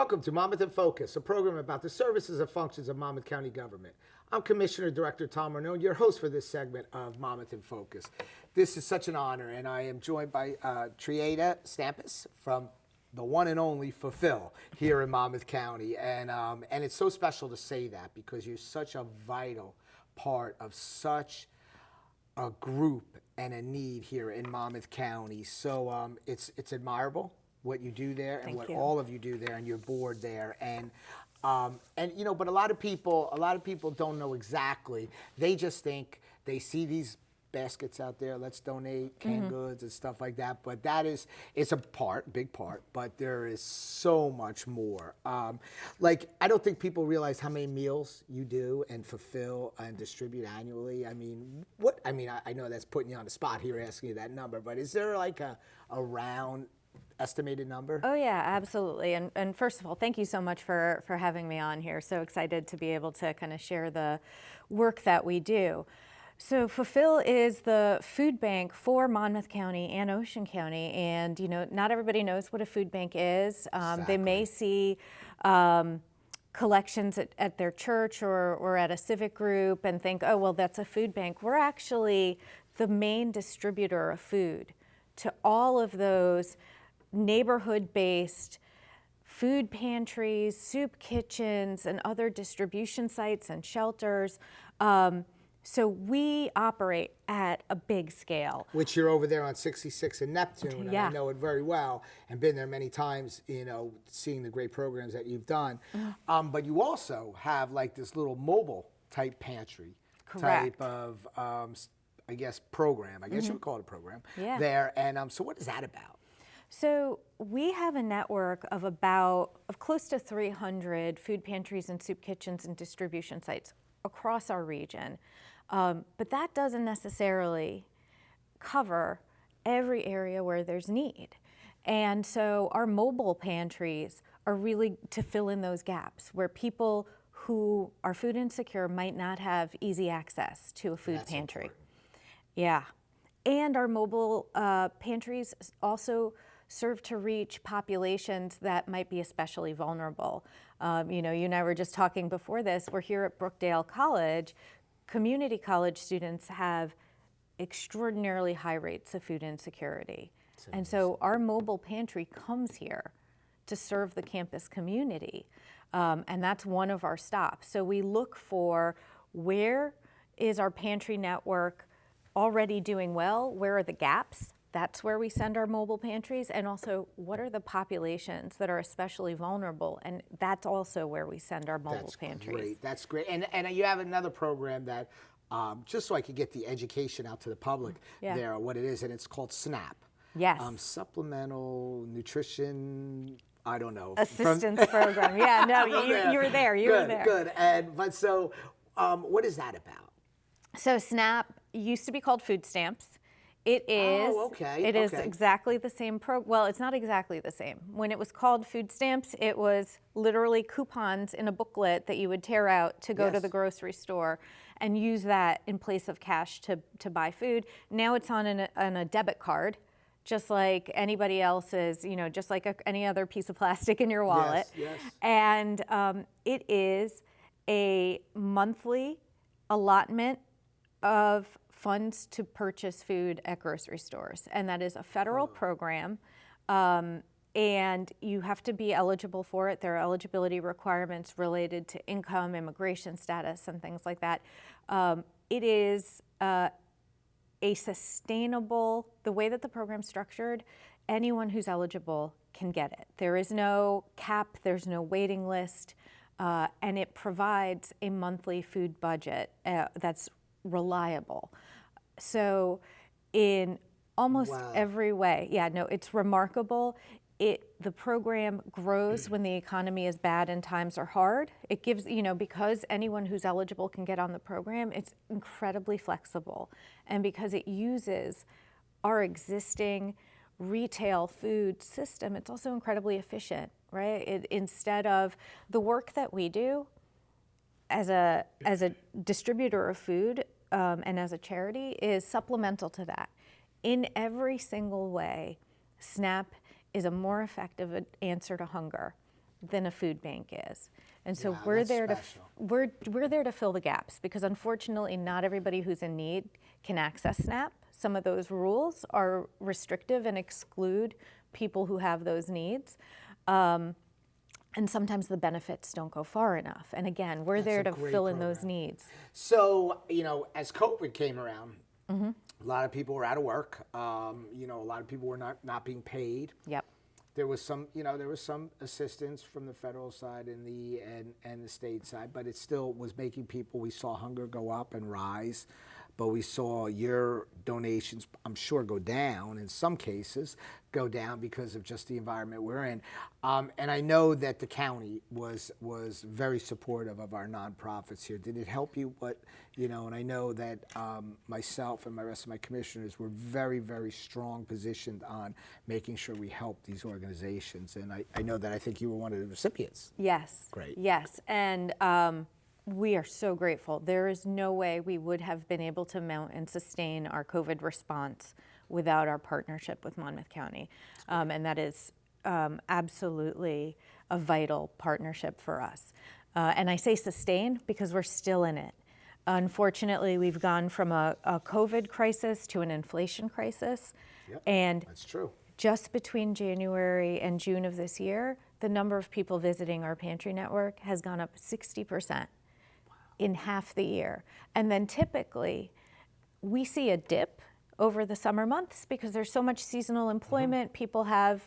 Welcome to Monmouth in Focus, a program about the services and functions of Monmouth County government. I'm Commissioner Director Tom Arnone, your host for this segment of Monmouth in Focus. This is such an honor, and I am joined by Triada Stampis from the one and only Fulfill here in Monmouth County. And it's so special to say that because you're such a vital part of such a group and a need here in Monmouth County. So it's admirable what you do there and what all of you do there and your board there. And you know, but a lot of people don't know exactly. They just think they see these baskets out there, let's donate canned goods and stuff like that. But it's a big part, but there is so much more. Like, I don't think people realize how many meals you do and fulfill and distribute annually. I mean, I know that's putting you on the spot here asking you that number, but is there like a round estimated number? Oh yeah, absolutely. And first of all, thank you so much for having me on here. So excited to be able to kind of share the work that we do. So Fulfill is the food bank for Monmouth County and Ocean County. And you know, not everybody knows what a food bank is. They may see collections at their church or at a civic group and think, oh, well, that's a food bank. We're actually the main distributor of food to all of those neighborhood-based food pantries, soup kitchens, and other distribution sites and shelters. So we operate at a big scale. Which you're over there on 66 and Neptune, and Yeah. I know it very well, and been there many times, you know, seeing the great programs that you've done. But you also have like this little mobile type pantry type of, I guess, program. I guess you would call it a program there. And so what is that about? So we have a network of close to 300 food pantries and soup kitchens and distribution sites across our region. But that doesn't necessarily cover every area where there's need. And so our mobile pantries are really to fill in those gaps where people who are food insecure might not have easy access to a food pantry. Important. Yeah. And our mobile pantries also serve to reach populations that might be especially vulnerable. You know, you and I were just talking before this, we're here at Brookdale College. Community college students have extraordinarily high rates of food insecurity. And so our mobile pantry comes here to serve the campus community. And that's one of our stops. So we look for where is our pantry network already doing well, where are the gaps? That's where we send our mobile pantries, and also what are the populations that are especially vulnerable, and that's also where we send our mobile pantries. That's great. And you have another program that, just so I could get the education out to the public there, what it is, and it's called SNAP. Yes. Supplemental Nutrition, I don't know. Assistance program. Yeah, no, you were there. You were there. Good. But so, what is that about? So SNAP used to be called food stamps. It is. Oh, okay. It is exactly the same well, it's not exactly the same. When it was called food stamps, it was literally coupons in a booklet that you would tear out to go to the grocery store and use that in place of cash to buy food. Now it's on a debit card, just like anybody else's, you know, just like any other piece of plastic in your wallet. Yes. And it is a monthly allotment of funds to purchase food at grocery stores. And that is a federal program. And you have to be eligible for it. There are eligibility requirements related to income, immigration status, and things like that. It is a sustainable, the way that the program's structured, anyone who's eligible can get it. There is no cap, there's no waiting list, and it provides a monthly food budget that's reliable. So in almost every way, it's remarkable. The program grows when the economy is bad and times are hard. It gives, you know, because anyone who's eligible can get on the program, it's incredibly flexible. And because it uses our existing retail food system, it's also incredibly efficient, right? Instead of the work that we do as a distributor of food, and as a charity is supplemental to that. In every single way, SNAP is a more effective answer to hunger. than a food bank is. And so Wow, we're that's there special. we're there to fill the gaps, because unfortunately not everybody who's in need can access SNAP. Some of those rules are restrictive and exclude people who have those needs. And sometimes the benefits don't go far enough. And again, we're there a to great fill in those program. needs. So, as COVID came around, Mm-hmm. a lot of people were out of work. A lot of people were not being paid. Yep. There was some, assistance from the federal side and the state side, but it still was making people. We saw hunger go up and rise, but we saw your donations, I'm sure, go down in some cases, go down because of just the environment we're in. And I know that the county was very supportive of our nonprofits here. Did it help you? And I know that myself and my rest of my commissioners were very, very strong positioned on making sure we help these organizations. And I know that I think you were one of the recipients. Yes. Great. Yes. And we are so grateful. There is no way we would have been able to mount and sustain our COVID response without our partnership with Monmouth County. And that is absolutely a vital partnership for us. And I say sustain because we're still in it. Unfortunately, we've gone from a COVID crisis to an inflation crisis. Yep, and that's true. just between January and June of this year, the number of people visiting our pantry network has gone up 60% in half the year. And then typically, we see a dip over the summer months because there's so much seasonal employment. People have,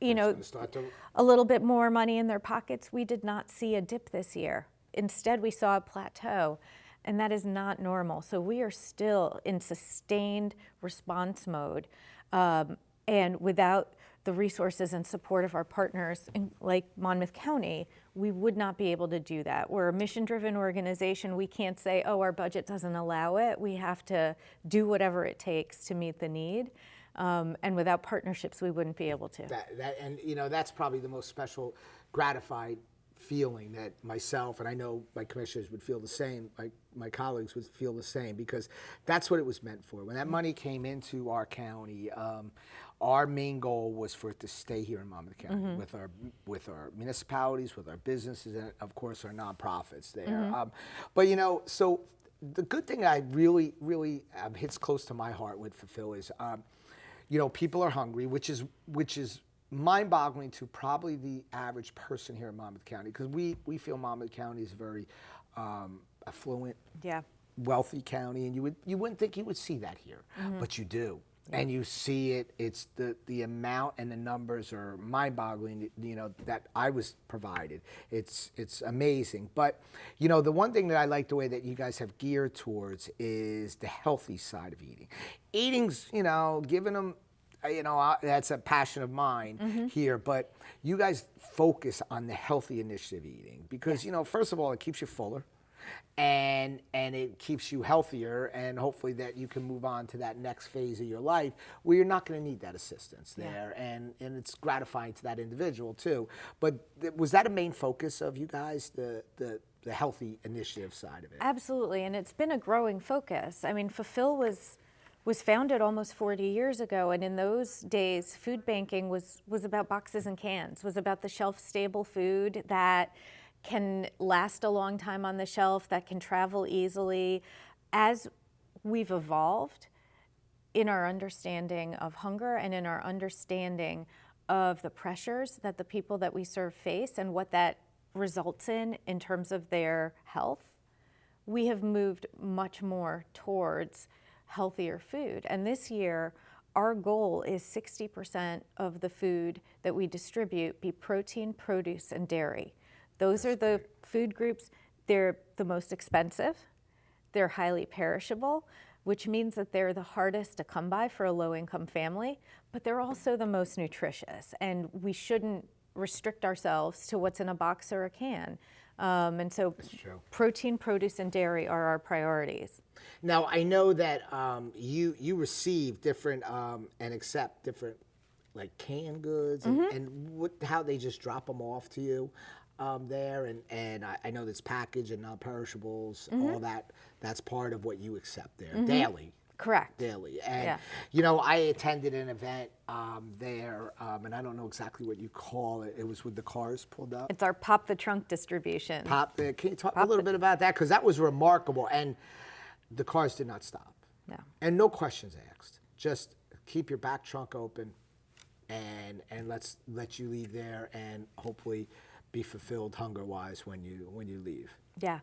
a little bit more money in their pockets. We did not see a dip this year. Instead, we saw a plateau, and that is not normal. So we are still in sustained response mode. And without the resources and support of our partners, like Monmouth County, we would not be able to do that. We're a mission-driven organization. We can't say, oh, our budget doesn't allow it. We have to do whatever it takes to meet the need. And without partnerships, we wouldn't be able to. That's probably the most special, gratified feeling that myself, and I know my commissioners would feel the same, my colleagues would feel the same, because that's what it was meant for. When that money came into our county, our main goal was for it to stay here in Monmouth County with our municipalities, with our businesses, and of course our nonprofits there. But so the good thing I really hits close to my heart with Fulfill is, people are hungry, which is mind-boggling to probably the average person here in Monmouth County, because we feel Monmouth County is a very affluent, wealthy county, and you wouldn't think you would see that here, but you do. And you see it. It's the amount and the numbers are mind-boggling. That I was provided. It's amazing. But the one thing that I like the way that you guys have geared towards is the healthy side of eating. Eating's giving them. That's a passion of mine here. But you guys focus on the healthy initiative eating because first of all, it keeps you fuller. And it keeps you healthier, and hopefully that you can move on to that next phase of your life where you're not going to need that assistance there, and it's gratifying to that individual too. But was that a main focus of you guys, the healthy initiative side of it? Absolutely, and it's been a growing focus. I mean, Fulfill was founded almost 40 years ago, and in those days, food banking was about boxes and cans, was about the shelf-stable food that can last a long time on the shelf, that can travel easily. As we've evolved in our understanding of hunger and in our understanding of the pressures that the people that we serve face and what that results in terms of their health, we have moved much more towards healthier food. And this year, our goal is 60% of the food that we distribute be protein, produce, and dairy. Those are the food groups. They're the most expensive. They're highly perishable, which means that they're the hardest to come by for a low-income family, but they're also the most nutritious. And we shouldn't restrict ourselves to what's in a box or a can. And so protein, produce, and dairy are our priorities. Now, I know that you receive different and accept different like canned goods and how they just drop them off to you. There, and I know that's packaged and non-perishables, all that's part of what you accept there daily. Correct. daily. And, Yeah. you know, I attended an event there, and I don't know exactly what you call it. It was with the cars pulled up. It's our Pop the Trunk distribution. Can you talk a little bit about that? Because that was remarkable. And the cars did not stop. No. And no questions asked. Just keep your back trunk open and let's let you leave there and hopefully be fulfilled hunger-wise when you leave. Yeah,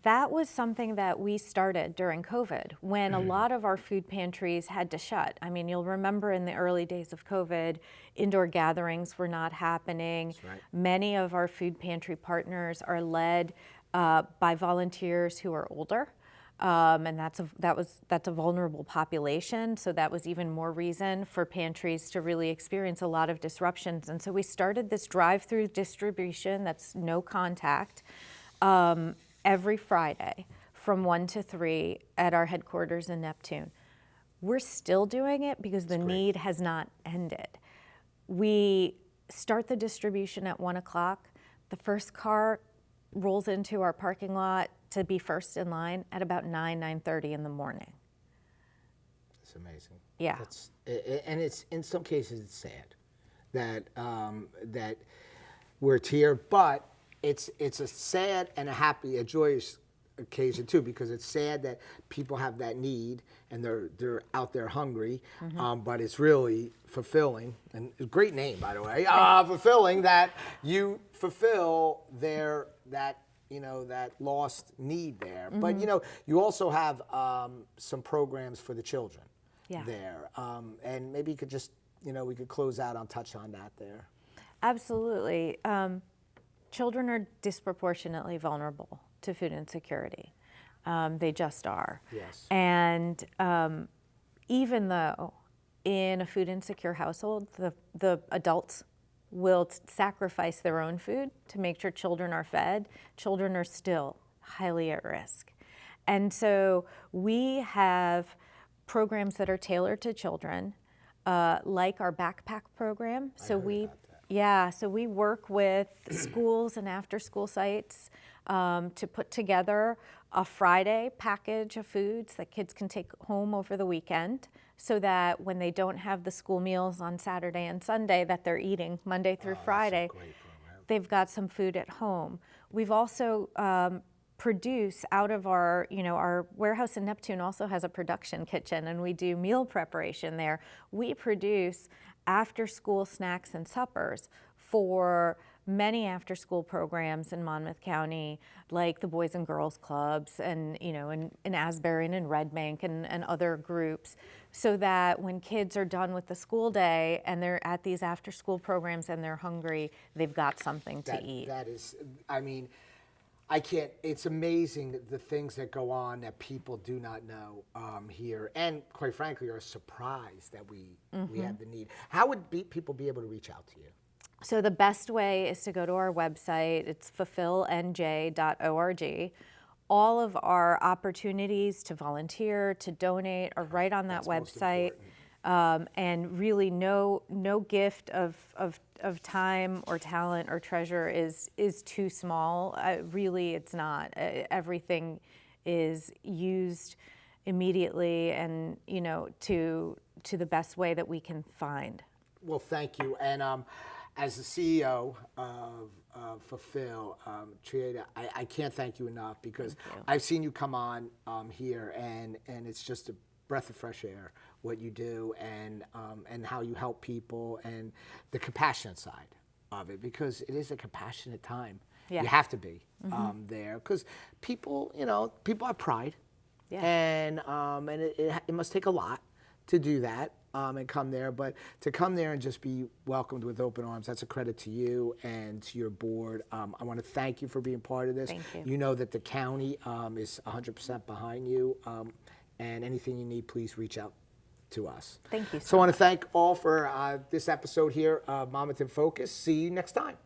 that was something that we started during COVID when a lot of our food pantries had to shut. I mean, you'll remember in the early days of COVID, indoor gatherings were not happening. That's right. Many of our food pantry partners are led by volunteers who are older. And that's a vulnerable population, so that was even more reason for pantries to really experience a lot of disruptions. And so we started this drive-through distribution that's no contact every Friday from 1 to 3 at our headquarters in Neptune. We're still doing it because the need has not ended. We start the distribution at 1 o'clock. The first car rolls into our parking lot to be first in line at about 9:30 in the morning. It's amazing. Yeah. And it's in some cases it's sad that that we're here, but it's a sad and a joyous occasion too, because it's sad that people have that need and they're out there hungry, but it's really fulfilling, and a great name, by the way, fulfilling that you fulfill that lost need there. But you also have some programs for the children there, and maybe you could just we could close out on touch on that there. Absolutely. Children are disproportionately vulnerable to food insecurity. They just are. Yes. And even though in a food insecure household, the adults will sacrifice their own food to make sure children are fed, children are still highly at risk. And so we have programs that are tailored to children, like our backpack program. So we work with schools and after-school sites to put together a Friday package of foods that kids can take home over the weekend, so that when they don't have the school meals on Saturday and Sunday that they're eating Monday through Friday, they've got some food at home. We've also produce out of our warehouse in Neptune also has a production kitchen, and we do meal preparation there. We produce after-school snacks and suppers for many after-school programs in Monmouth County, like the Boys and Girls Clubs and, in Asbury and in Red Bank and other groups, so that when kids are done with the school day and they're at these after-school programs and they're hungry, they've got something to eat. That is, it's amazing the things that go on that people do not know here, and quite frankly are surprised that we have the need. How would people be able to reach out to you? So the best way is to go to our website. It's fulfillnj.org. All of our opportunities to volunteer, to donate are right on that website. And really no gift of time or talent or treasure is too small. Really, it's not. Everything is used immediately and, to the best way that we can find. Well, thank you. And as the CEO of Fulfill, Trieta, I can't thank you enough, because I've seen you come on here, and it's just a breath of fresh air what you do, and how you help people, and the compassionate side of it, because it is a compassionate time. Yeah. You have to be there, because people have pride, and it must take a lot to do that. And come there, but to come there and just be welcomed with open arms, that's a credit to you and to your board. I want to thank you for being part of this. Thank you. You know that the county is 100% behind you, and anything you need, please reach out to us. Thank you So I want to thank all for this episode here of Monmouth in Focus. See you next time.